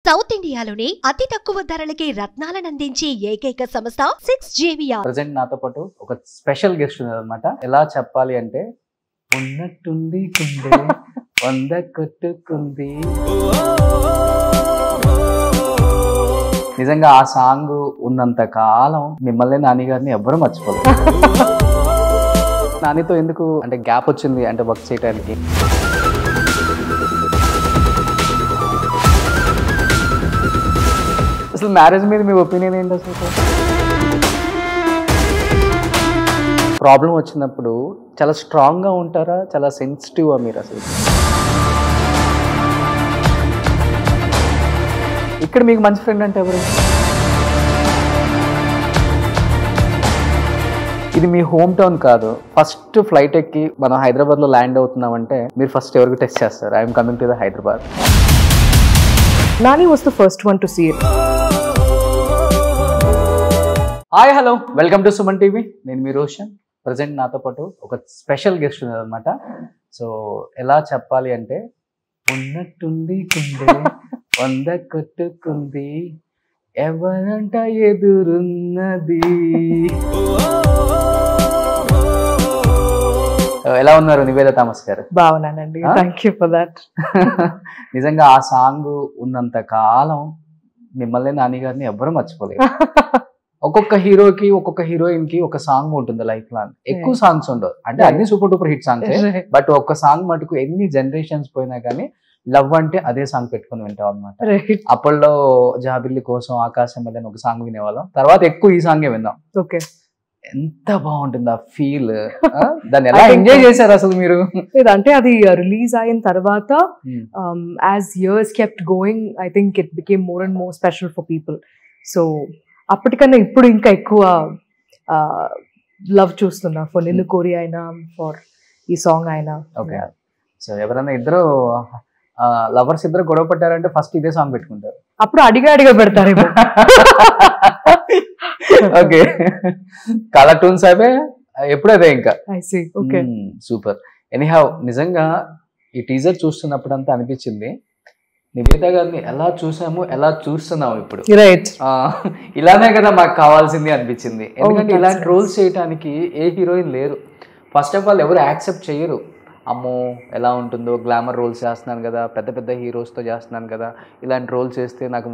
South ఇండియాలోనే అతి తక్కువ ధరలకి రత్నాలనందించే ఏకైక సంస్థ 6JVR. ప్రెజెంట్ నాతో పాటు ఒక స్పెషల్ గెస్ట్ ఉన్నారన్నమాట. ఎలా చెప్పాలి అంటే ఉన్నట్టుంది కుండే వంద కొట్టుకుంది. నిజంగా ఆ సాంగ్ ఉన్నంత కాలం మిమ్మల్ని నాని గారిని ఎవ్వరూ మర్చిపోలేదు. నానితో ఎందుకు అంటే గ్యాప్ వచ్చింది అంటే వర్క్ చేయడానికి? అసలు మ్యారేజ్ మీద మీ ఒపీనియన్ ఏంటి? అసలు ప్రాబ్లం వచ్చినప్పుడు చాలా స్ట్రాంగ్గా ఉంటారా, చాలా సెన్సిటివా మీరు? అసలు ఇక్కడ మీకు మంచి ఫ్రెండ్ అంటే ఎవరు? ఇది మీ హోమ్ టౌన్ కాదు. ఫస్ట్ ఫ్లైట్ ఎక్కి మనం హైదరాబాద్లో ల్యాండ్ అవుతున్నామంటే మీరు ఫస్ట్ ఎవరికి టెస్ట్ చేస్తారు? I'm coming to the Hyderabad. Nani was the first one to see it. Hi hello, welcome to Suman TV. నేను మీ రోషన్. ప్రజెంట్ నాతో పాటు ఒక స్పెషల్ గెస్ట్ ఉన్నారనమాట. సో ఎలా చెప్పాలి అంటే ఉన్నట్టుంది కుండే వంద కొట్టుకుంది ఎవరంట ఎదురున్నది. ఎలా ఉన్నారు నివేద థామస్ గారు? బాగున్నానండి, థ్యాంక్ యూ ఫర్ దట్. నిజంగా ఆ సాంగ్ ఉన్నంత కాలం మిమ్మల్ని నాని గారిని ఎవ్వరూ మర్చిపోలేదు. ఒక్కొక్క హీరోకి ఒక్కొక్క హీరోయిన్ కి ఒక సాంగ్ ఉంటుంది లైఫ్ లాంగ్. ఎక్కువ సాంగ్స్ ఉండవు అంటే అన్ని super duper hit songs, but ఒక్క సాంగ్ మటుకు ఎన్ని జనరేషన్స్ పోయినా కానీ లవ్ అంటే అదే సాంగ్ పెట్టుకుని వింటాం అనమాట. అప్పట్లో జాబిల్లి కోసం ఆకాశం మీద ఒక సాంగ్ వినేవాళ్ళం, తర్వాత ఎక్కువ ఈ సాంగే విన్నాం. ఓకే, ఎంత బాగుంటుంది ఆ ఫీల్. దాన్ని ఎలా ఎంజాయ్ చేశారు అసలు మీరు? అంటే అది రిలీజ్ అయిన తర్వాత as years kept going, I think it became more and more special for people. So అప్పటికన్నా ఇప్పుడు ఇంకా ఎక్కువ లవ్ చూస్తున్నా ఫర్ నిన్ను కోరి అయినా, ఫర్ ఈ సాంగ్ అయినా. ఓకే, సో ఎవరైనా ఇద్దరు లవర్స్ ఇద్దరు గొడవ పడ్డారంటే ఫస్ట్ ఇదే సాంగ్ పెట్టుకుంటారు. అప్పుడు అడిగా పెడతారు. ఓకే, కలర్ టూన్స్ అవే ఎప్పుడదే ఇంకా. Okay, super. ఎనీహౌ, నిజంగా ఈ టీజర్ చూస్తున్నప్పుడు అంతా అనిపించింది నివేద గారిని ఎలా చూసాము ఎలా చూస్తున్నాము ఇప్పుడు. ఇలానే కదా మాకు కావాల్సింది అనిపించింది. ఎందుకంటే ఇలాంటి రోల్స్ చేయడానికి ఏ హీరోయిన్ లేరు. ఫస్ట్ ఆఫ్ ఆల్ ఎవరు యాక్సెప్ట్ చేయరు. అమ్మో ఎలా ఉంటుందో, గ్లామర్ రోల్స్ చేస్తున్నాను కదా, పెద్ద పెద్ద హీరోస్తో చేస్తున్నాను కదా, ఇలాంటి రోల్స్ చేస్తే నాకు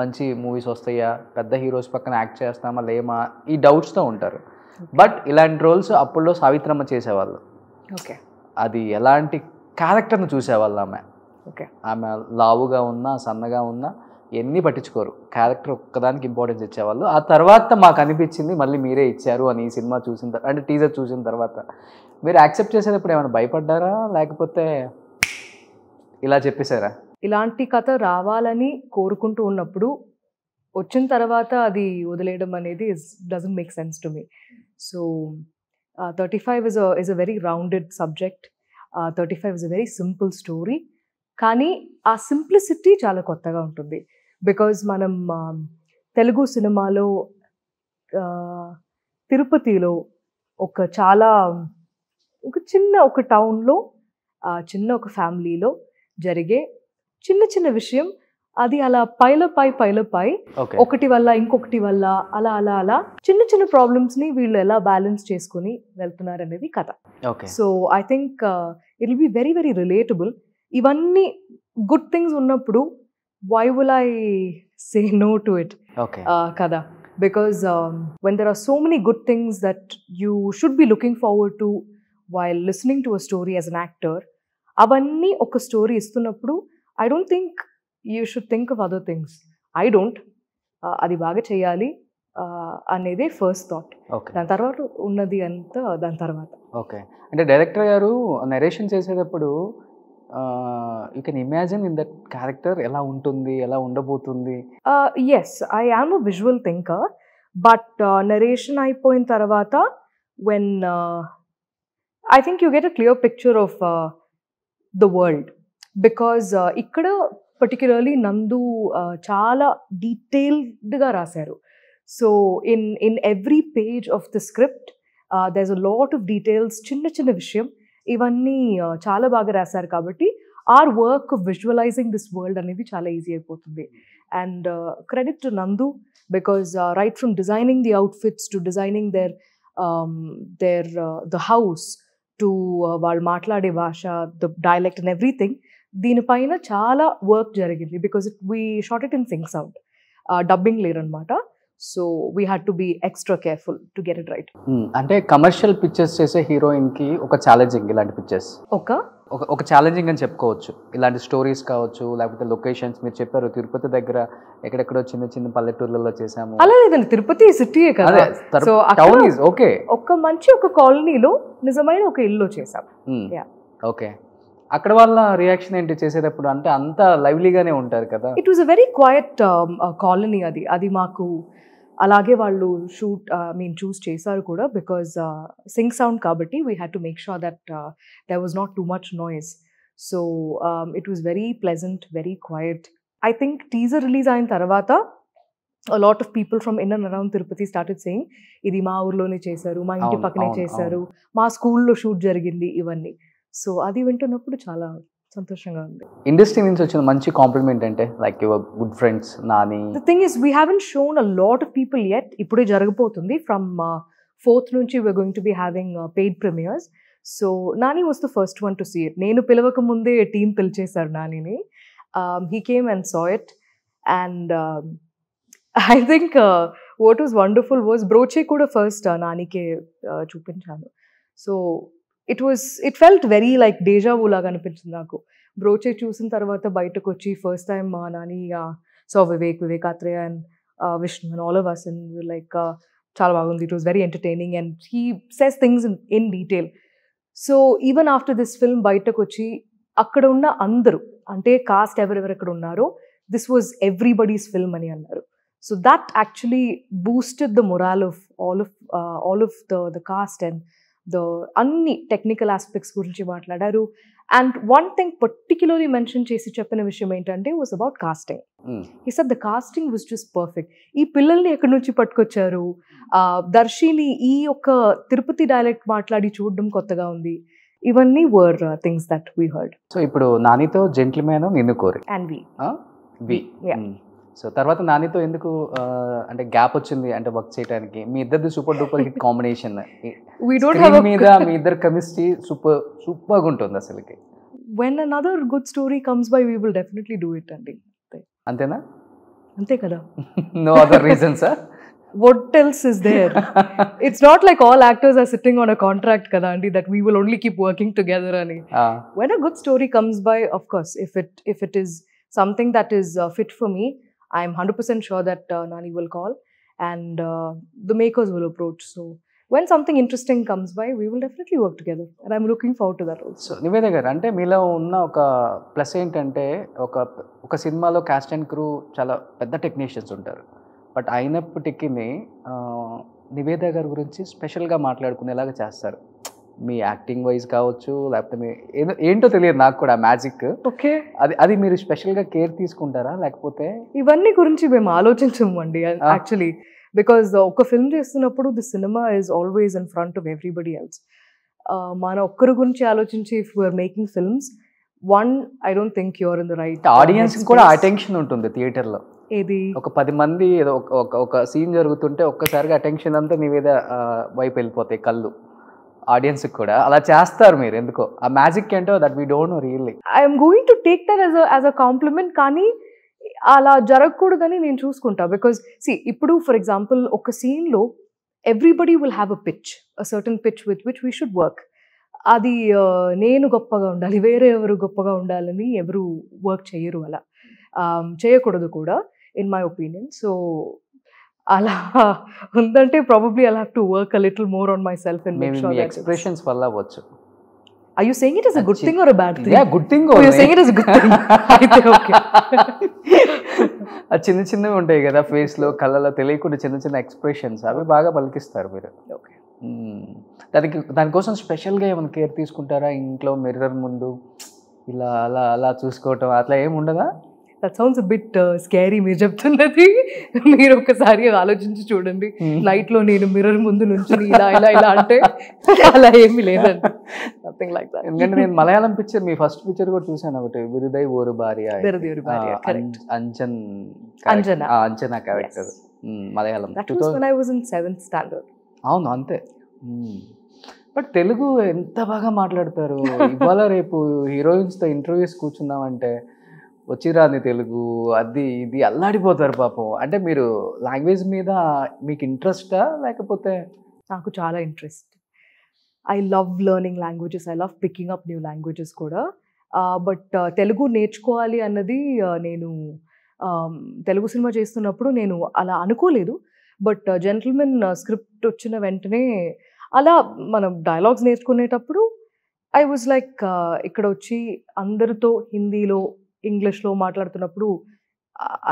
మంచి మూవీస్ వస్తాయా, పెద్ద హీరోస్ పక్కన యాక్ట్ చేస్తామా లేమా, ఈ డౌట్స్తో ఉంటారు. బట్ ఇలాంటి రోల్స్ అప్పుల్లో సావిత్రమ్మ చేసేవాళ్ళు. ఓకే, అది ఎలాంటి క్యారెక్టర్ని చూసేవాళ్ళు. ఆమె లావుగా ఉన్నా సన్నగా ఉన్నా ఎన్ని పట్టించుకోరు, క్యారెక్టర్ ఒక్కదానికి ఇంపార్టెన్స్ ఇచ్చేవాళ్ళు. ఆ తర్వాత మాకు అనిపించింది మళ్ళీ మీరే ఇచ్చారు అని ఈ సినిమా చూసిన అంటే టీజర్ చూసిన తర్వాత. మీరు యాక్సెప్ట్ చేసేటప్పుడు ఏమైనా భయపడ్డారా, లేకపోతే ఇలా చెప్పేశారా? ఇలాంటి కథ రావాలని కోరుకుంటూ ఉన్నప్పుడు వచ్చిన తర్వాత అది వదిలేయడం అనేది doesn't make sense to me. So 35 is a very rounded subject. 35 is a very simple story. కానీ ఆ సింప్లిసిటీ చాలా కొత్తగా ఉంటుంది. బికాజ్ మనం తెలుగు సినిమాలో తిరుపతిలో ఒక టౌన్లో చిన్న ఒక ఫ్యామిలీలో జరిగే చిన్న విషయం, అది అలా పైలపై ఒకటి వల్ల ఇంకొకటి వల్ల అలా అలా అలా చిన్న ప్రాబ్లమ్స్ని వీళ్ళు ఎలా బ్యాలెన్స్ చేసుకుని వెళ్తున్నారు అనేది కథ. So I think it will be very very relatable. ఇవన్నీ గుడ్ థింగ్స్ ఉన్నప్పుడు why will I say no to it కదా? Because when there are so many good things that you should be looking forward to while listening to a story as an actor, అవన్నీ ఒక story ఇస్తున్నప్పుడు I don't think you should think of other things. I don't. అది బాగా చేయాలి అనేదే first thought. దాని తర్వాత ఉన్నది అంతా దాని తర్వాత. ఓకే, అంటే డైరెక్టర్ గారు నరేషన్ చేసేటప్పుడు you can imagine in that character ఎలా ఉంటుంది, ఎలా ఉండబోతుంది? Yes, I am a visual thinker, but narration అయిపోయిన తర్వాత when I think you get a clear picture of the world, because ఇక్కడ particularly నందు చాలా డీటెయిల్డ్గా రాశారు. So in every page of the script there's a lot of details, చిన్న విషయం ఇవన్నీ చాలా బాగా రాశారు. కాబట్టి our work of visualizing this world అనేది చాలా ఈజీ అయిపోతుంది. And credit to Nandu, because right from designing the outfits to designing the house to వాళ్ళు మాట్లాడే భాష, the dialect and everything, దీనిపైన చాలా వర్క్ జరిగింది. Because we shot it in sync sound, dubbing లేరనమాట. So we had to be extra careful to get it right. అంటే commercial pictures చేసే heroine కి ఒక ఛాలెంజింగ్ ఇలాంటి పిక్చర్స్, ఒక ఛాలెంజింగ్ అని చెప్పుకోవచ్చు. ఇలాంటి స్టోరీస్ కావచ్చు, లేకపోతే లొకేషన్స్ మీరు చెప్పారు తిరుపతి దగ్గర ఎక్కడెక్కడో చిన్న చిన్న పల్లెటూర్లలో చేసాము. అలా లేదండి, తిరుపతి సిటీయే కదా. So town is okay. ఒక మంచి ఒక కాలనీలో నిజమైన ఒక ఇల్లు చేసాం. ఓకే, అక్కడ వాళ్ళ రియాక్షన్ ఏంటి చేసేటప్పుడు? అంటే అంత లైవ్లీగానే ఉంటారు కదా. It was a very quiet colony. అది మాకు అలాగే వాళ్ళు చూస్ చేశారు కూడా, బికాజ్ సింక్ సౌండ్ కాబట్టి we had to make sure that there was not too much noise. So it was very pleasant, very quiet. I think teaser release అయిన తర్వాత a lot of people from in and around Tirupati started saying, ఇది మా ఊర్లోనే చేశారు, మా ఇంటి పక్కనే చేశారు, మా స్కూల్లో షూట్ జరిగింది, ఇవన్నీ. సో అది వింటున్నప్పుడు చాలా సంతోషంగా ఉంది. ఇండస్ట్రీ నుంచి వచ్చిన మంచి కాంప్లిమెంట్ అంటే like your good friends Nani. The thing is we haven't shown a lot of people yet. ఇప్పుడే జరగబోతుంది. ఫ్రమ్ 4th నుంచి we are going to be having paid premieres. So Nani was the first one to see it. నేను పిలవక ముందే team పిలిచేశారు నానిని. He came and saw it. And I think what was wonderful was బ్రోచే కూడా ఫస్ట్ నానికే చూపించాను. So it felt very like deja vu లాగా అనిపించింది నాకు. బ్రోచే చూసిన తర్వాత బయటకు వచ్చి ఫస్ట్ టైం మా Nani so Vivek Athreya and Vishnu and all of us and we were like చాలా బాగుంది. It was very entertaining and he says things in detail. So even after this film బయటకు వచ్చి అక్కడ ఉన్న అందరూ, అంటే కాస్ట్ ఎవరెవరెక్కడ ఉన్నారో, దిస్ వాజ్ ఎవ్రీబడీస్ ఫిల్మ్ అని అన్నారు. So that actually boosted the morale of all of the cast and అన్ని టెక్నికల్ ఆస్పెక్ట్స్ గురించి మాట్లాడారు. And one thing particularly mention చేసి చెప్పిన విషయం ఏంటంటే was about casting. He said the casting was just perfect. ఈ పిల్లల్ని ఎక్కడి నుంచి పట్టుకొచ్చారు, దర్శిని ఈ యొక్క తిరుపతి డైలెక్ట్ మాట్లాడి చూడడం కొత్తగా ఉంది. ఇవన్నీ were things that we heard. So ఇప్పుడు నానితో జెంటిల్మెన్, నిన్ను కోరి అండ్ వి. సో తర్వాత నానితో ఎందుకు అంటే గ్యాప్ వచ్చింది అంటే వర్క్ చేయడానికి? మీ ఇద్దరిది సూపర్ డూపర్ హిట్ కాంబినేషన్. మీద మీ ఇద్దరు కెమిస్ట్రీ సూపర్గా ఉంటుంది అసలుకి. When another good story comes by we will definitely do it అండి. అంతేనా? అంతే కదా. No other reasons? What else is there? It's not like all actors are sitting on a contract kada andi that we will only keep working together ani. When a good story comes by, of course, if it is something that is fit for me, I am 100% sure that Nani will call and the makers will approach. So when something interesting comes by, we will definitely work together and I'm looking forward to that also. So Nivedha garu, ante meelo unna oka plus entante oka సినిమాలో cast and crew చాలా పెద్ద technicians ఉంటారు. But అయినప్పటికీ నివేద గారి గురించి స్పెషల్గా మాట్లాడుకునేలాగా చేస్తారు. మీ acting wise కావచ్చు, లేకపోతే మీ ఏంటో తెలియదు నాకు కూడా మ్యాజిక్. ఓకే, అది మీరు స్పెషల్గా కేర్ తీసుకుంటారా లేకపోతే? ఇవన్నీ గురించి మేము ఆలోచించము అండి యాక్చువల్లీ, బికాజ్ ఒక ఫిల్మ్ చేస్తున్నప్పుడు the cinema is always in front of everybody else. మన ఒక్కరి గురించి ఆలోచించి if you're making films, one I don't think you're in the right. Audience కూడా అటెన్షన్ ఉంటుంది థియేటర్లో. ఏది ఒక 10 మంది ఏదో ఒక సీన్ జరుగుతుంటే ఒక్కసారిగా అటెన్షన్ అంతా నివేద వైపు వెళ్ళిపోతాయి కళ్ళు. ఆడియన్స్ కూడా అలా చేస్తారు మీరు ఎందుకో. ఆ మ్యాజిక్ ఏంటో that we don't know really. I'm going to take that as a compliment, కానీ అలా జరగకూడదని నేను చూసుకుంటా. బికాజ్ ఇప్పుడు ఫర్ ఎగ్జాంపుల్ ఒక సీన్లో everybody will have a pitch, a certain pitch with which we should work. అది నేను గొప్పగా ఉండాలి, వేరే ఎవరు గొప్పగా ఉండాలని ఎవరు వర్క్ చేయరు, అలా చేయకూడదు కూడా ఇన్ మై ఒపీనియన్. సో అలా ఉందంటే probably I'll have to work a little more on my self and make sure that expressions వల్ల అవ్వచ్చు. Are you saying it as a good thing or a bad thing? Yeah, good thing. Oh, you're saying it as a good thing. అయితే okay. ఆ చిన్న చిన్నవి ఉంటాయి కదా face లో, కళ్ళలో తెలియకుండా చిన్న చిన్న ఎక్స్‌ప్రెషన్స్, అవి బాగా పలికిస్తారు మీరు. ఓకే, దానికోసం స్పెషల్గా ఏమైనా కేర్ తీసుకుంటారా? ఇంట్లో మిర్రర్ ముందు ఇలా అలా అలా చూసుకోవటం అట్లా ఏమి ఉండదా? దట్ సౌండ్స్ బిట్ స్కేరీ మీరు చెప్తున్నది. మీరు ఒకసారి ఆలోచించి చూడండి. నైట్ లో నేను మిర్రర్ ముందు నుంచి ఇలా ఇలా ఇలా అంటే అలా ఏమీ లేదండి. Nothing like that. ఎందుకంటే నేను మలయాళం పిక్చర్, మీ ఫస్ట్ పిక్చర్ కూడా చూసాను ఒకటి, విరుదై ఓరు భార్య, Anjana character Malayalam. That was when I was in 7th standard. అవును అంతే. బట్ తెలుగు ఎంత బాగా మాట్లాడతారు. ఇవాళ రేపు హీరోయిన్స్తో ఇంటర్వ్యూస్ కూర్చున్నామంటే వచ్చిరాని తెలుగు అది ఇది అల్లాడిపోతారు పాపం. అంటే మీరు లాంగ్వేజ్ మీద మీకు ఇంట్రెస్టా లేకపోతే? నాకు చాలా interest. I love learning languages, I love picking up new languages కూడా. బట్ తెలుగు నేర్చుకోవాలి అన్నది నేను తెలుగు సినిమా చేస్తున్నప్పుడు నేను అలా అనుకోలేదు. బట్ జెంటిల్మెన్ స్క్రిప్ట్ వచ్చిన వెంటనే అలా మనం డైలాగ్స్ నేర్చుకునేటప్పుడు ఐ వాజ్ లైక్ ఇక్కడ వచ్చి అందరితో హిందీలో ఇంగ్లీష్లో మాట్లాడుతున్నప్పుడు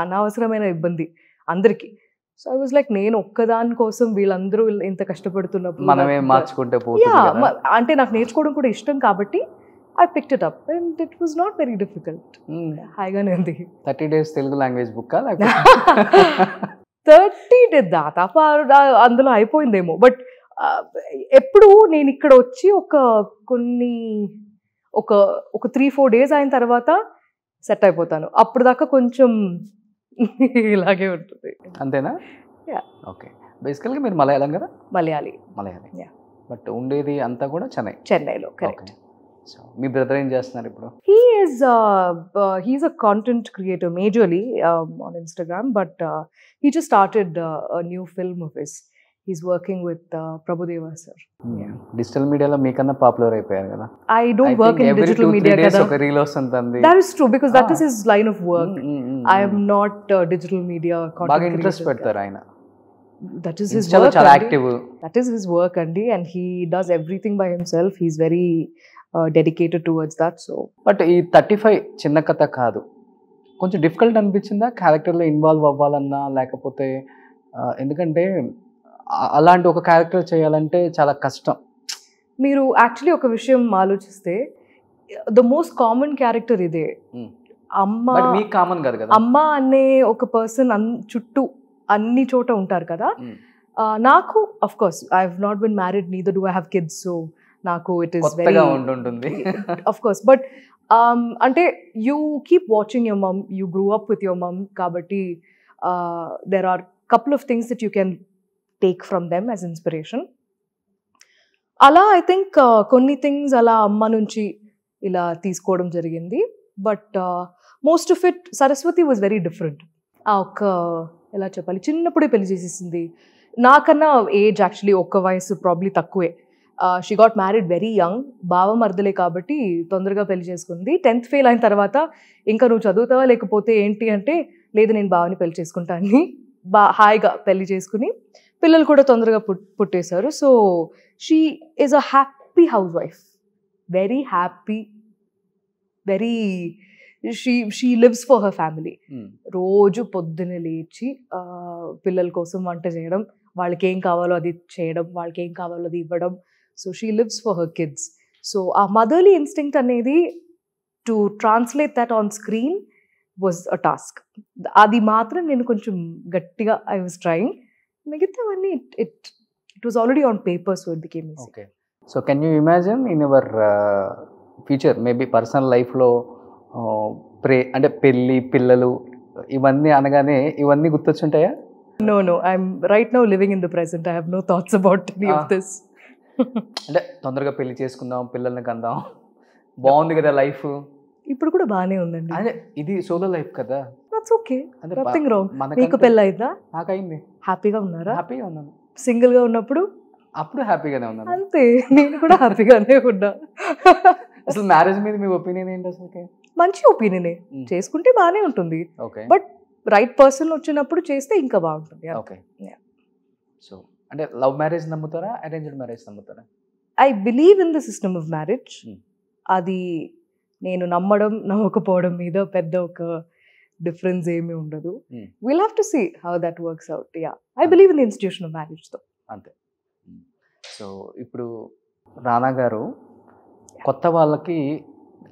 అనవసరమైన ఇబ్బంది అందరికీ. సో ఐ వాజ్ లైక్ నేను ఒక్కదాని కోసం వీళ్ళందరూ ఇంత కష్టపడుతున్నప్పుడు మనమే మార్చుకుంటే అంటే నాకు నేర్చుకోవడం కూడా ఇష్టం కాబట్టి I picked it up and it was not very difficult. హాయిగానే ఉంది. 30 days Telugu language book 30 days దాదాపు అందులో అయిపోయిందేమో. బట్ ఎప్పుడు నేను ఇక్కడ వచ్చి ఒక 3-4 days అయిన తర్వాత సెట్ అయిపోతాను. అప్పుడు దాకా కొంచెం ఇలాగే ఉంటుంది. అంతేనా? ఓకే. బేసికల్గా మీరు మలయాళం కదా? మలయాళీ. బట్ ఉండేది అంతా కూడా చెన్నైలో. కరెక్ట్. సో మీ బ్రదర్ ఏం చేస్తున్నారు ఇప్పుడు? He's a content creator majorly on Instagram, but he just started a new film of his. He's working with Prabhudeva sir. Digital media lo meekana popular అయిపోయారు కదా. I don't work in digital media kada. ఒక reel వస్తుంది. That is true because that is his line of work. I am not digital media content బాగా interest పెడతారు ఆయన. That is his work. చాలా active. That is his work అండి, and he does everything by himself. He's very dedicated towards that. So but ఈ 35 చిన్న కథ కాదు, కొంచెం డిఫికల్ట్ అనిపించిందా క్యారెక్టర్లో ఇన్వాల్వ్ అవ్వాలన్నా? లేకపోతే ఎందుకంటే అలాంటి ఒక క్యారెక్టర్ చేయాలంటే చాలా కష్టం. మీరు యాక్చువల్లీ ఒక విషయం ఆలోచిస్తే ద మోస్ట్ కామన్ క్యారెక్టర్ ఇదే. అమ్మ మీకు కామన్ కాదు కదా. అమ్మ అనే ఒక పర్సన్ చుట్టూ అన్ని చోట ఉంటారు కదా. నాకు of course I have not been married, neither do I have kids. So నాకు it is very of course. But అంటే you keep watching your mum, you grew up with your mum కాబట్టి there are couple of things that you can take from them as inspiration. అలా I think కొన్ని things అలా అమ్మ నుంచి ఇలా తీసుకోవడం జరిగింది. But most of it Saraswati was very different. ఎలా చెప్పాలి, చిన్నప్పుడే పెళ్లి చేసేసింది. నాకన్నా ఏజ్ యాక్చువల్లీ ఒక్క వయసు ప్రాబ్లీ తక్కువే. She got married very young. బావ మర్దలే కాబట్టి తొందరగా పెళ్లి చేసుకుంది. 10th ఫెయిల్ అయిన తర్వాత ఇంకా నువ్వు చదువుతావా లేకపోతే ఏంటి అంటే, లేదు నేను బావని పెళ్లి చేసుకుంటాను, హాయిగా పెళ్లి చేసుకుని పిల్లలు కూడా తొందరగా పుట్టేశారు. So she is a happy housewife, very happy, very she lives for her family. రోజు పొద్దున్నే లేచి పిల్లల కోసం వంట చేయడం, వాళ్ళకి ఏం కావాలో అది చేయడం, వాళ్ళకి ఏం కావాలో అది ఇవ్వడం. So she lives for her kids. So ఆ మదర్లీ ఇన్స్టింక్ట్ అనేది to translate that on screen was a task. అది మాత్రం నేను కొంచెం గట్టిగా ఐ వాజ్ ట్రయింగ్. మిగతావన్నీ it was already on paper, so it became easy. Okay. So can you imagine in your future maybe personal లైఫ్లో అంటే పెళ్ళి, పిల్లలు ఇవన్నీ అనగానే ఇవన్నీ గుర్తొచ్చుంటాయా? No, I'm right now living in the present. I have no thoughts about any of this. అంటే తొందరగా పెళ్లి చేసుకుందాం, పిల్లల్ని కందాం, బాగుంది కదా లైఫ్. ఇప్పుడు కూడా బాగానే ఉందండి. అదే ఇది సోలో లైఫ్ కదా. That's okay, nothing wrong. మీకు పెళ్ళి అయిందా? నాకైంది. హ్యాపీగా ఉన్నారా? హ్యాపీగా ఉన్నాను. సింగిల్ గా ఉన్నప్పుడు అప్పుడు హ్యాపీగానే ఉన్నాను. అంతే, నేను కూడా హ్యాపీగానే ఉన్నా. అసలు మ్యారేజ్ మీద మీ ఒపీనియన్ ఏంటి? అసలు మంచి ఒపీనియనే, చేసుకుంటే బాగానే ఉంటుంది. ఓకే. బట్ రైట్ పర్సన్ వచ్చినప్పుడు చేస్తే ఇంకా బాగుంటుంది. ఓకే. సో అంటే లవ్ మ్యారేజ్ నమ్ముతారా, అరేంజ్డ్ మ్యారేజ్ నమ్ముతారా? I believe in the system of marriage. అది నేను నమ్మకపోవడం మీద పెద్ద ఒక డిఫరెన్స్ ఏమీ ఉండదు. Will have to see how that works out. Yeah, I believe in the institution of marriage too. అంతే. సో ఇప్పుడు రానా గారు కొత్త వాళ్ళకి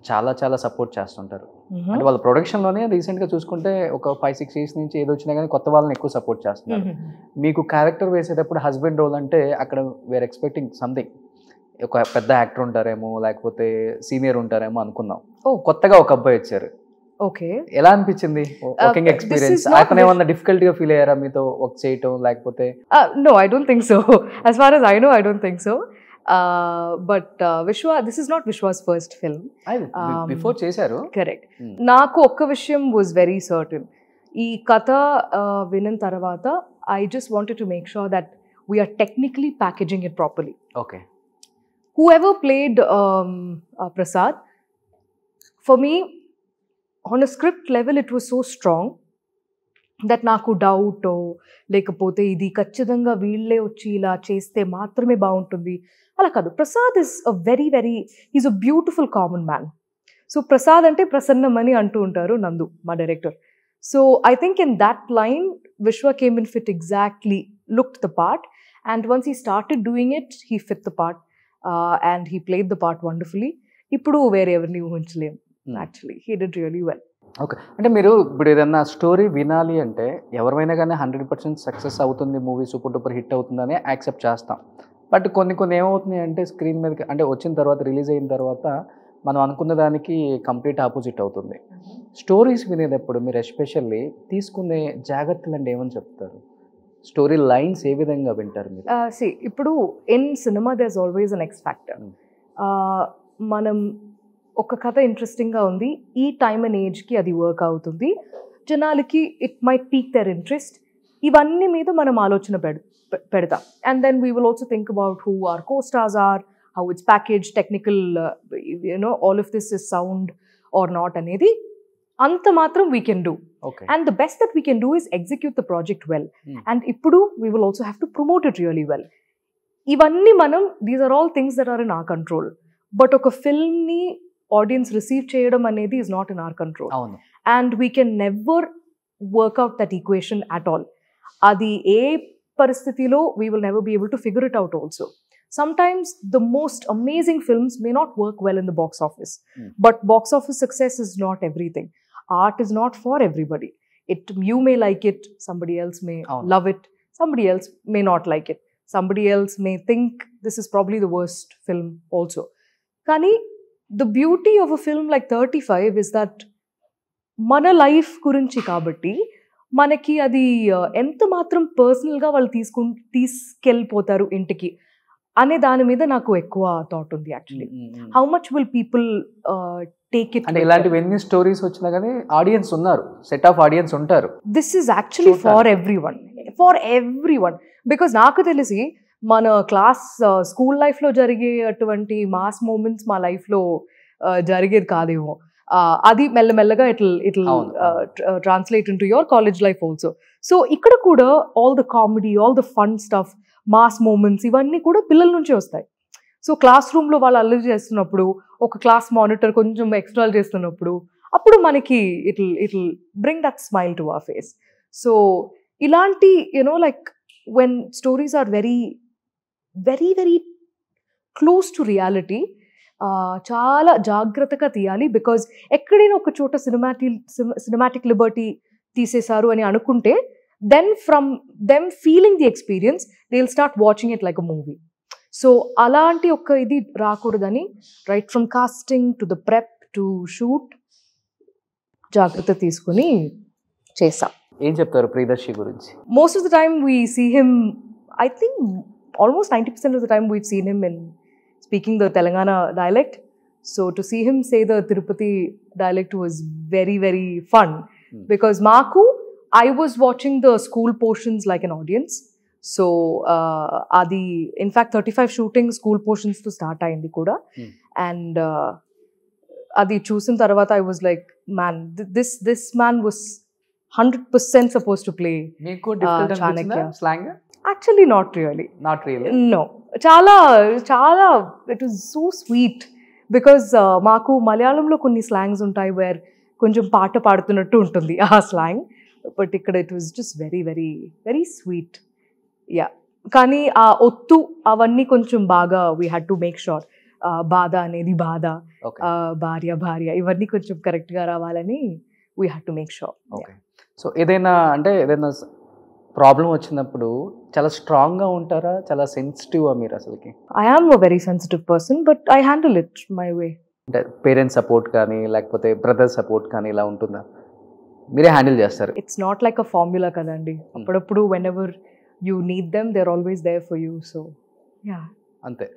చాలా చాలా సపోర్ట్ చేస్తుంటారు. అంటే వాళ్ళ ప్రొడక్షన్లోనే రీసెంట్గా చూసుకుంటే ఒక 5-6 years నుంచి ఏదో వచ్చినా కానీ కొత్త వాళ్ళని ఎక్కువ సపోర్ట్ చేస్తున్నారు. మీకు క్యారెక్టర్ వేసేటప్పుడు హస్బెండ్ రోల్ అంటే అక్కడ వేర్ ఎక్స్పెక్టింగ్ సంథింగ్, ఒక పెద్ద యాక్టర్ ఉంటారేమో లేకపోతే సీనియర్ ఉంటారేమో అనుకున్నాం. కొత్తగా ఒక అబ్బాయి వచ్చారు. ఓకే, ఎలా అనిపించింది వర్కింగ్ ఎక్స్పీరియన్స్? అతను ఏమన్నా డిఫికల్టీగా ఫీల్ అయ్యారా మీతో వర్క్ చేయటం లేకపోతే? No, I don't think so. As far as I know, I don't think so. But Vishwa, this is not Vishwa's first film. Before చేశారు. Correct. నాకు ఒక్క విషయం was very certain. ఈ కథ వినిన తర్వాత I just wanted to make sure that we are technically packaging it properly. Okay. Whoever played Prasad, for me, on a script level, it was so strong that నాకు doubt లేకపోతే ఇది ఖచ్చితంగా వీళ్ళే వచ్చి ఇలా చేస్తే మాత్రమే బాగుంటుంది అలా కాదు. Prasad is a very very is a beautiful common man. So Prasad అంటే ప్రసన్నం అని అంటూ ఉంటారు నందు, మా director. So I think in that line Vishwa came in fit exactly, looked the part, and once he started doing it he fit the part and he played the part wonderfully. ఇప్పుడు వేరే ఎవరిని ఊహించలేము. Actually he did really well. Okay, అంటే మీరు ఇప్పుడు ఏదన్నా story వినాలి అంటే ఎవరైనా కానీ 100% సక్సెస్ అవుతుంది, మూవీ సూపర్ డూపర్ హిట్ అవుతుందని యాక్సెప్ట్ చేస్తాం. బట్ కొన్ని ఏమవుతున్నాయి అంటే స్క్రీన్ మీదకి అంటే వచ్చిన తర్వాత, రిలీజ్ అయిన తర్వాత మనం అనుకున్న దానికి కంప్లీట్ ఆపోజిట్ అవుతుంది. స్టోరీస్ వినేటప్పుడు మీరు ఎస్పెషల్లీ తీసుకునే జాగ్రత్తలు అంటే ఏమని చెప్తారు? స్టోరీ లైన్స్ ఏ విధంగా వింటారు మీరు? ఇప్పుడు in cinema there is always an X factor. మనం ఒక కథ ఇంట్రెస్టింగ్గా ఉంది, ఈ టైమ్ అండ్ ఏజ్కి అది వర్క్ అవుతుంది, జనాలకి it might pique their interest, ఇవన్నీ మీద మనం ఆలోచన పెడతాం. And then we will also think about who are costars are, how it's package, technical, all of this is sound are not అనేది అంత మాత్రం we can do. And the best that we can do is execute the project well. And ఇప్పుడు we will also have to promote it really well. ఇవన్నీ మనం, these are all things that are in our control. But ఒక ఫిల్మ్ని audience receive చేయడం అనేది is not in our control. And we can never work out that equation at all. అది ఏ పరిస్థితిలో we will never be able to figure it out also. Sometimes the most amazing films may not work well in the box office, but box office success is not everything. Art is not for everybody. You may like it, somebody else may love it, somebody else may not like it, somebody else may think this is probably the worst film also. Kani the beauty of a film like 35 is that mana life gurinchi kabatti మనకి అది ఎంత మాత్రం పర్సనల్గా వాళ్ళు తీసుకెళ్ళిపోతారు ఇంటికి అనే దాని మీద నాకు ఎక్కువ థాట్ ఉంది actually. How much will people take it? అంటే ఇలాంటివి ఎన్ని స్టోరీస్ వచ్చినా కానీ ఆడియన్స్ ఉన్నారు, సెట్ ఆఫ్ ఆడియన్స్ ఉంటారు. This is actually far every one. Because నాకు తెలిసి మన క్లాస్ స్కూల్ లైఫ్లో జరిగే అటువంటి మాస్ మూమెంట్స్ మా లైఫ్లో జరిగేది కాదేమో. అది మెల్లమెల్లగా it'll translate into your college life also. So ఇక్కడ కూడా all the comedy, all the fun stuff, mass moments ఇవన్నీ కూడా పిల్లల నుంచే వస్తాయి. సో క్లాస్ రూమ్లో వాళ్ళు అల్లరి చేస్తున్నప్పుడు, ఒక క్లాస్ మానిటర్ కొంచెం ఎక్స్ట్రా చేస్తున్నప్పుడు, అప్పుడు మనకి it'll bring that smile to our face. So ఇలాంటి like when stories are very very very close to reality, చాలా జాగ్రత్తగా తీయాలి. బికాజ్ ఎక్కడైనా ఒక చోట సినిమాటిక్ లిబర్టీ తీసేశారు అని అనుకుంటే, then from them feeling the experience they'll start watching it like a movie. So అలాంటి ఒక ఇది రాకూడదని right from casting to the prep to shoot జాగ్రత్త తీసుకుని చేసాం. ఏం చెప్తారు ప్రియదర్శి గురించి? Most of the time we see him, I think almost 90% of the time we've seen him in speaking the Telangana dialect. So to see him say the Tirupati dialect was very very fun. Because maaku I was watching the school portions like an audience. So, adi, in fact, 35 shooting school portions to start ayindi kuda. And adi chusin tarvata I was like, man, this man was 100% supposed to play Chanakya. Slang? Actually, not really. Not really? No. Chala, it was so sweet. Because maaku Malayalamlo konni slangs untai where konjam paata paadutunnattu untundi aa slang. But ikkada it was just very very very sweet. Yeah, కానీ ఆ ఒత్తు అవన్నీ కొంచెం బాగా we had to make sure బాధ అనేది బాధ, okay భార్య భార్య, ఇవన్నీ కొంచెం కరెక్ట్గా రావాలని we had to make sure. Okay. So ఏదైనా ప్రాబ్లం వచ్చినప్పుడు చాలా స్ట్రాంగ్గా ఉంటారా, చాలా సెన్సిటివా మీరు అసలుకి? I am a very sensitive person, but I handle it my way. అంటే పేరెంట్స్ సపోర్ట్ కానీ లేకపోతే బ్రదర్ సపోర్ట్ కానీ ఇలా ఉంటుందా? మీరే హ్యాండిల్ చేస్తారు? It's not like a formula కదండి. అప్పుడప్పుడు whenever you need them they are always there for you. So yeah, అంతే.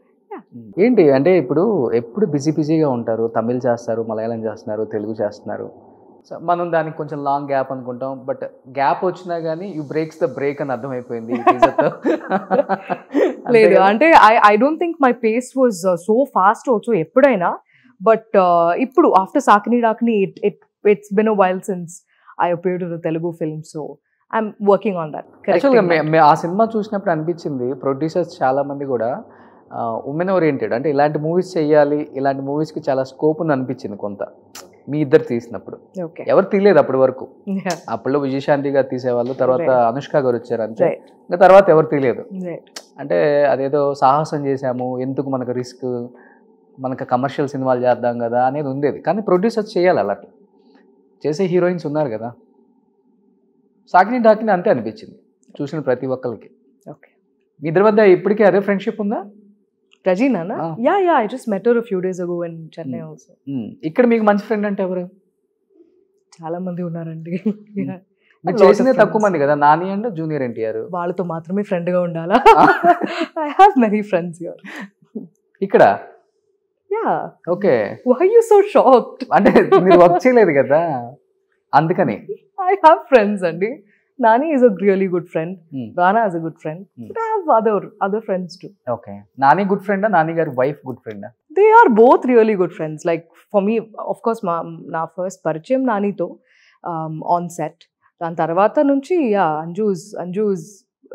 ఏంటి అంటే ఎప్పుడు బిజీగా ఉంటారు, తమిళ్ చేస్తారు, మలయాళం చేస్తున్నారు, తెలుగు చేస్తున్నారు. సో మనం దానికి కొంచెం లాంగ్ గ్యాప్ అనుకుంటాం, బట్ గ్యాప్ వచ్చినా కానీ యూ బ్రేక్స్ ద బ్రేక్ అని అర్థమైపోయింది. లేదు అంటే I don't think my pace was so fast also ఎప్పుడైనా, బట్ ఇప్పుడు after Sakini Dakini it's been a while since I appeared to the Telugu film. So I'm working on that. యాక్చువల్గా ఆ సినిమా చూసినప్పుడు అనిపించింది, ప్రొడ్యూసర్స్ చాలా మంది కూడా ఉమెన్ ఓరియంటెడ్, అంటే ఇలాంటి మూవీస్ చేయాలి, ఇలాంటి మూవీస్కి చాలా స్కోప్ ఉంది అనిపించింది కొంత. మీ ఇద్దరు తీసినప్పుడు ఎవరు తీయలేదు అప్పటి వరకు. అప్పట్లో విజయశాంతి గారు తీసేవాళ్ళు, తర్వాత అనుష్క గారు వచ్చారు అంతే, ఇంకా తర్వాత ఎవరు తీయలేదు. అంటే అదేదో సాహసం చేసాము, ఎందుకు మనకు రిస్క్, మనకు కమర్షియల్ సినిమాలు చేద్దాం కదా అనేది ఉండేది. కానీ ప్రొడ్యూసర్స్ చేయాలి, అలాంటి చేసే హీరోయిన్స్ ఉన్నారు కదా. సాకిని డాకిని అంతే అనిపించింది చూసిన ప్రతి ఒక్కరికి. మీ ఇద్దరి మధ్య ఇప్పటికీ అదే ఫ్రెండ్షిప్ ఉందా? Rajina, na? Yeah, I just met her a few days ago in Chennai also. ఇక్కడ మీకు మంచి ఫ్రెండ్ అంటే ఎవరు? చాలా మంది ఉన్నారండి. మీరు చేసిందే తక్కువ మంది కదా, నాని అండ్ జూనియర్ ఎన్టీఆర్. వాళ్ళతో మాత్రమే ఫ్రెండ్ గా ఉండాలా? I have many friends here. ఇక్కడ? Yeah. Okay. Why are you so shocked? అంటే మీరు వర్క్ చేయలేదు కదా అందుకని. I have friends అండి. Nani is a really good friend. Rana is a good friend. But I have other friends too. Okay. Nani good friend ah? Nani gari wife good friend ah? They are both really good friends. Like for me, of course, na first పరిచయం Nani to on set. దాని తర్వాత నుంచి Anju is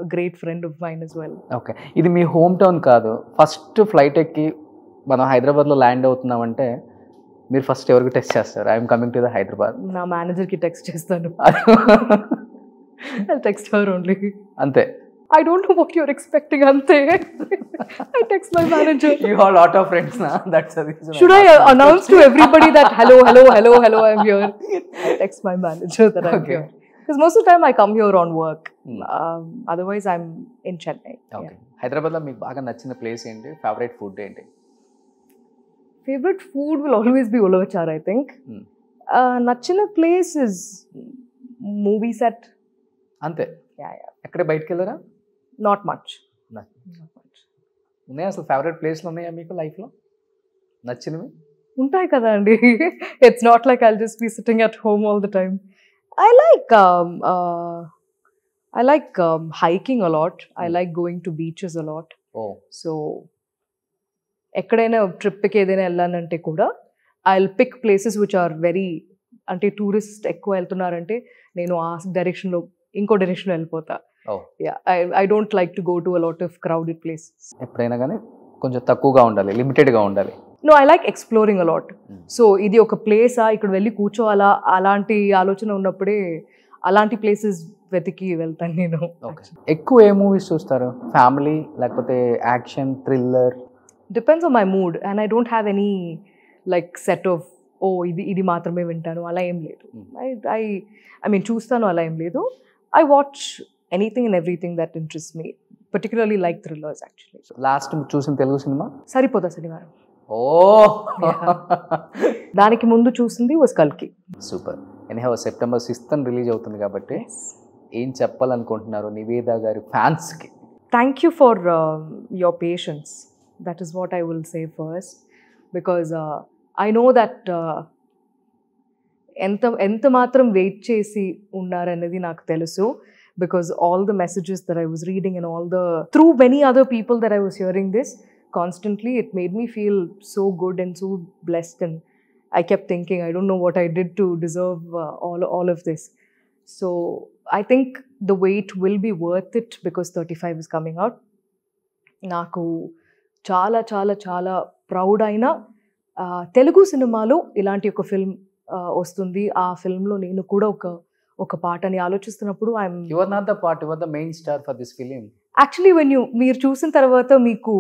a great friend of mine as well. Okay. ఇది మీ home town కాదు. First flight ఎక్కి మనం హైదరాబాద్లో land అవుతున్నామంటే మీరు ఫస్ట్ ఎవరికి టెక్స్ట్ చేస్తారు? I'm coming to the Hyderabad. నా మేనేజర్కి టెక్స్ట్ చేస్తాను. I'll text her only. Ante. I don't know what you're expecting, Ante. I text my manager. You have a lot of friends, na? That's the reason. Should I announce to everybody that hello, I'm here? I text my manager that I'm here. Because most of the time I come here on work. Otherwise I'm in Chennai. Okay. Hyderabad lo meeku baga nachina place enti? Favorite food enti? Favorite food will always be Ulavachar, I think. Nachina place is movie set. అంతే. Yeah. ఎక్కడ బయటకు వెళ్ళరా? Not much. ఉన్నాయా అసలు favourite ప్లేస్లు ఉన్నాయా మీకు లైఫ్లో నచ్చినవి? ఉంటాయి కదా అండి. It's not like I'll just be sitting at home all the time. I like hiking a lot. I like going to beaches a lot. Oh. So ఎక్కడైనా ట్రిప్కి ఏదైనా వెళ్ళానంటే కూడా I'll pick places which are very, అంటే tourist ఎక్కువ వెళ్తున్నారంటే నేను ఆ డైరెక్షన్లో ఇంకో డైరెక్షన్లో వెళ్ళిపోతా. I don't like to go to a lot of crowded places. ఎప్పుడైనా కానీ కొంచెం తక్కువగా ఉండాలి, లిమిటెడ్గా ఉండాలి. No, I like exploring a lot. So ఇది ఒక ప్లేసా, ఇక్కడ వెళ్ళి కూర్చోవాలా, అలాంటి ఆలోచన ఉన్నప్పుడే అలాంటి ప్లేసెస్ వెతికి వెళ్తాను నేను. ఎక్కువ ఏ మూవీస్ చూస్తారు? ఫ్యామిలీ లేకపోతే action, thriller? Depends on my mood and I don't have any like set of ఇది మాత్రమే వింటాను అలా ఏం లేదు. I mean చూస్తాను అలా ఏం లేదు. I watch anything and everything that interests me. Particularly like thrillers actually. Last చూసిన తెలుగు సినిమా? సరిపోదా శనివారం. దానికి ముందు చూసింది was Kalki. Super. Anyhow September 6th release అవుతుంది కాబట్టి ఏం చెప్పాలనుకుంటున్నారు నివేద గారి ఫ్యాన్స్కి? Thank you for your patience. That is what I will say first. Because I know that ఎంత మాత్రం వెయిట్ చేసి ఉన్నారనేది నాకు తెలుసు. Because all the messages that I was reading and through many other people that I was hearing this constantly, it made me feel so good and so blessed. And I kept thinking, I don't know what I did to deserve all of this. So I think the wait will be worth it because 35 is coming out. Naku చాలా చాలా చాలా proud అయిన తెలుగు సినిమాలో ఇలాంటి ఒక film వస్తుంది. ఆ ఫిల్మ్లో నేను కూడా ఒక పార్ట్ అని ఆలోచిస్తున్నప్పుడు you are not the part, you are the main star for this film. Actually మీరు చూసిన తర్వాత మీకు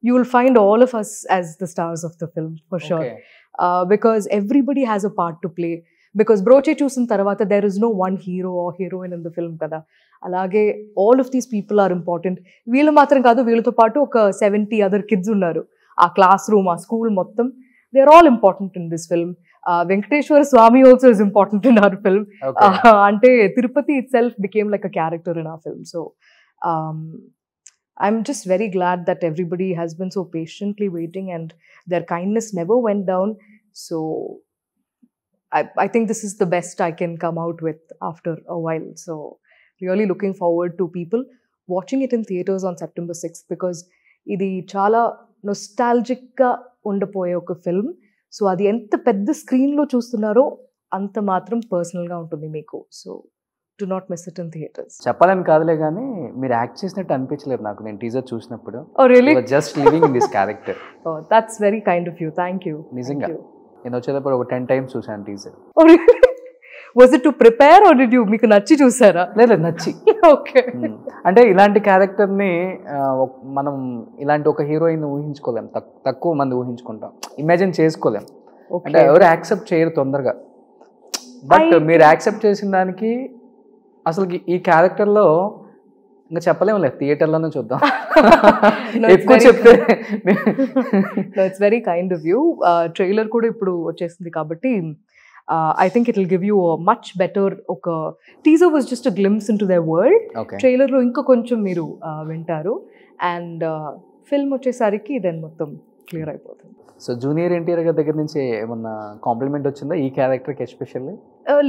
you will find all of us as the stars of the film for sure. Because everybody has a part to play. Because Broche చూసిన తర్వాత there is no one hero or heroine in the film కదా. అలాగే all of these people are important. వీళ్ళు మాత్రం కాదు, వీళ్ళతో పాటు ఒక 70 other kids ఉన్నారు. ఆ క్లాస్ రూమ్, ఆ స్కూల్ మొత్తం, they are all important in this film. Venkateshwar Swami also is important in our film. అంటే Tirupati itself became like a character in our film. So I'm just very glad that everybody has been so patiently waiting and their kindness never went down. So I think this is the best I can come out with after a while. So really looking forward to people watching it in theaters on September 6th because ఇది చాలా nostalgic గా ఉండిపోయే ఒక film. So అది ఎంత పెద్ద స్క్రీన్లో చూస్తున్నారో అంత మాత్రం పర్సనల్గా ఉంటుంది మీకు. So do not miss it in theaters. చెప్పాలని కాదులే కానీ మీరు యాక్ట్ చేసినట్టు అనిపించలేదు నాకు నేను టీజర్ చూసినప్పుడు. Oh really? You were just living in this character. Oh, that's very kind of you. Thank you. నిజంగా నేను వచ్చేటప్పుడు ఒక 10 times చూసాను teaser. Oh really? Was it to prepare or did you మీకు నచ్చి చూసారా? లేదు నచ్చి. ఓకే. అంటే ఇలాంటి క్యారెక్టర్ని మనం ఇలాంటి ఒక హీరోయిన్ ఊహించుకోలేం, తక్కువ మంది ఊహించుకుంటాం, ఇమాజిన్ చేసుకోలేం. అంటే ఎవరు యాక్సెప్ట్ చేయరు తొందరగా. బట్ మీరు యాక్సెప్ట్ చేసిన దానికి అసలు ఈ క్యారెక్టర్లో ఇంకా చెప్పలేములే, థియేటర్లోనే చూద్దాం. ఎక్కువ చెప్తే it's very kind of you. Trailer కూడా ఇప్పుడు వచ్చేసింది కాబట్టి I think it will give you a much better. ఒక teaser was just a glimpse in to their world. ట్రైలర్లో ఇంకా కొంచెం మీరు వింటారు అండ్ ఫిల్మ్ వచ్చేసరికి దెన్ మొత్తం క్లియర్ అయిపోతుంది. సో జూనియర్ ఎన్టీఆర్ గారి దగ్గర నుంచి ఏమన్నా కాంప్లిమెంట్ వచ్చిందా ఈ క్యారెక్టర్కి ఎస్పెషల్లీ?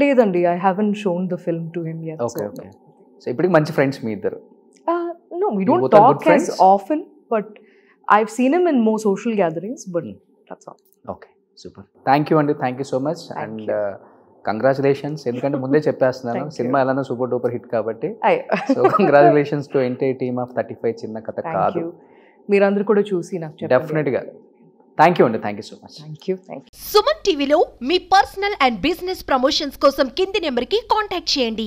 లేదండి, I haven't shown the film to him yet. Okay okay. So ఇప్పటికి మంచి ఫ్రెండ్స్ మీ ఇద్దరు? No, we don't talk as often, but I've seen him in more social gatherings, but that's all. Okay, super. Thank you, Andy. Thank you so much. And congratulations. ఎందుకంటే ముందే చెప్పేస్తున్నాను cinema ఎలానో super duper hit కాబట్టి. So congratulations to entire team of 35. చిన్న కథ కాదు, మీరందరూ కూడా చూసి నాకు చెప్పండి. డెఫినెట్గా. థ్యాంక్ యూ అండి, thank you so much. Thank you. Suman టీవీలో మీ పర్సనల్ అండ్ బిజినెస్ ప్రమోషన్స్ కోసం కింది నెంబర్కి కాంటాక్ట్ చేయండి.